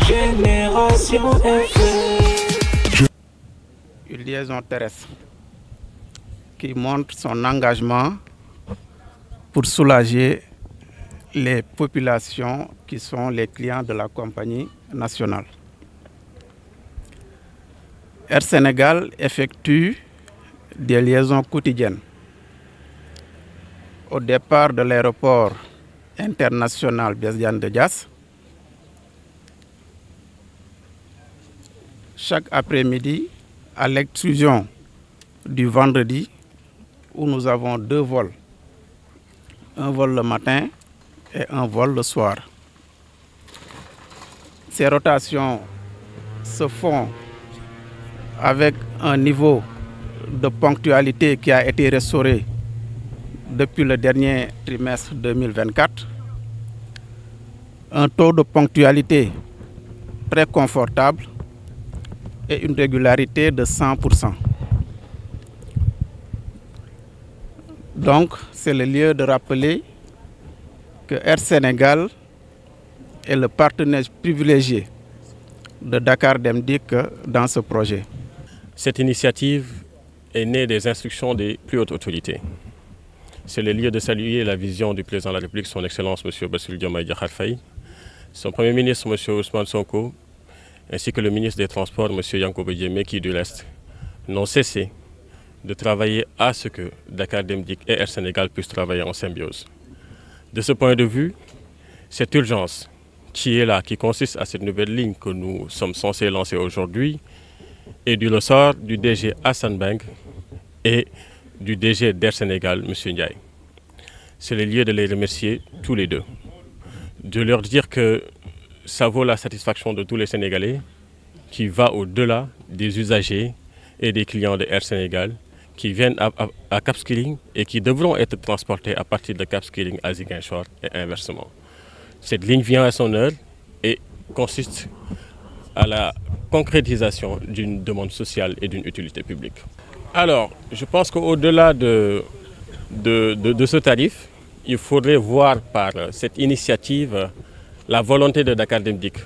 Génération FM. Une liaison terrestre qui montre son engagement pour soulager les populations qui sont les clients de la compagnie nationale. Air Sénégal effectue des liaisons quotidiennes au départ de l'aéroport international Blaise Diagne de Diass chaque après-midi à l'exclusion du vendredi où nous avons 2 vols, un vol le matin et un vol le soir. Ces rotations se font avec un niveau de ponctualité qui a été restauré depuis le dernier trimestre 2024, un taux de ponctualité très confortable et une régularité de 100%. Donc, c'est le lieu de rappeler que Air Sénégal est le partenaire privilégié de Dakar Dem Dikk dans ce projet. Cette initiative est née des instructions des plus hautes autorités. C'est le lieu de saluer la vision du président de la République, son Excellence M. Bassirou Diomaye Diakhar Faye, son Premier ministre M. Ousmane Sonko, ainsi que le ministre des Transports M. Yankhoba Diémé, qui du reste n'ont cessé de travailler à ce que Dakar Dem Dikk et Air Sénégal puissent travailler en symbiose. De ce point de vue, cette urgence qui est là, qui consiste à cette nouvelle ligne que nous sommes censés lancer aujourd'hui, est du ressort du DG Hassan Beng et du DG d'Air Sénégal, M. Ndiaye. C'est le lieu de les remercier tous les deux, de leur dire que ça vaut la satisfaction de tous les Sénégalais, qui va au-delà des usagers et des clients de Air Sénégal qui viennent à Cap Skirring et qui devront être transportés à partir de Cap Skirring à Ziguinchor et inversement. Cette ligne vient à son heure et consiste à la concrétisation d'une demande sociale et d'une utilité publique. Alors, je pense qu'au-delà de ce tarif, il faudrait voir par cette initiative la volonté de Dakar Dem Dikk.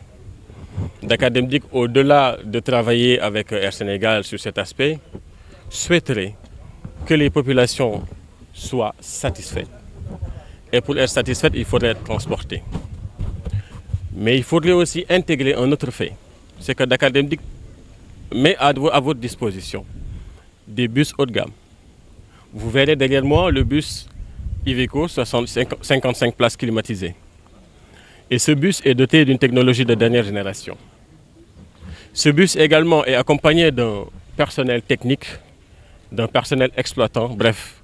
Dakar Dem Dikk, au-delà de travailler avec Air Sénégal sur cet aspect, souhaiterait que les populations soient satisfaites. Et pour être satisfaites, il faudrait être transporté. Mais il faudrait aussi intégrer un autre fait. C'est que Dakar Dem Dikk met à votre disposition des bus haut de gamme. Vous verrez derrière moi le bus Iveco 55 places climatisées. Et ce bus est doté d'une technologie de dernière génération. Ce bus également est accompagné d'un personnel technique, d'un personnel exploitant, bref,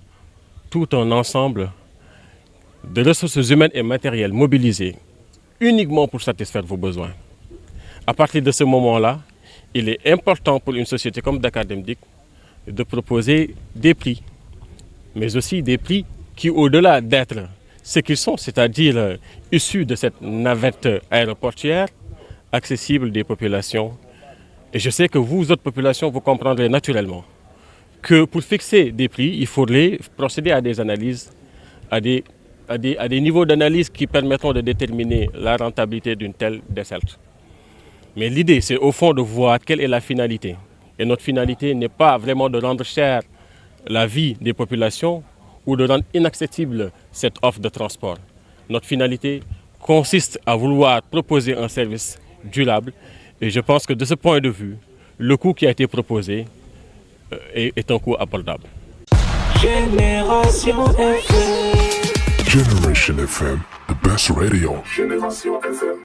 tout un ensemble de ressources humaines et matérielles mobilisées uniquement pour satisfaire vos besoins. À partir de ce moment-là, il est important pour une société comme Dakar Dem Dikk de proposer des prix, mais aussi des prix qui, au-delà d'être ce qu'ils sont, c'est-à-dire issus de cette navette aéroportuaire, accessible des populations. Et je sais que vous, autres populations, vous comprendrez naturellement que pour fixer des prix, il faudrait procéder à des analyses, à des niveaux d'analyse qui permettront de déterminer la rentabilité d'une telle desserte. Mais l'idée, c'est au fond de voir quelle est la finalité. Et notre finalité n'est pas vraiment de rendre chère la vie des populations ou de rendre inaccessible cette offre de transport. Notre finalité consiste à vouloir proposer un service durable. Et je pense que de ce point de vue, le coût qui a été proposé est un coût abordable. Génération FM. Generation FM, the best radio. Génération FM.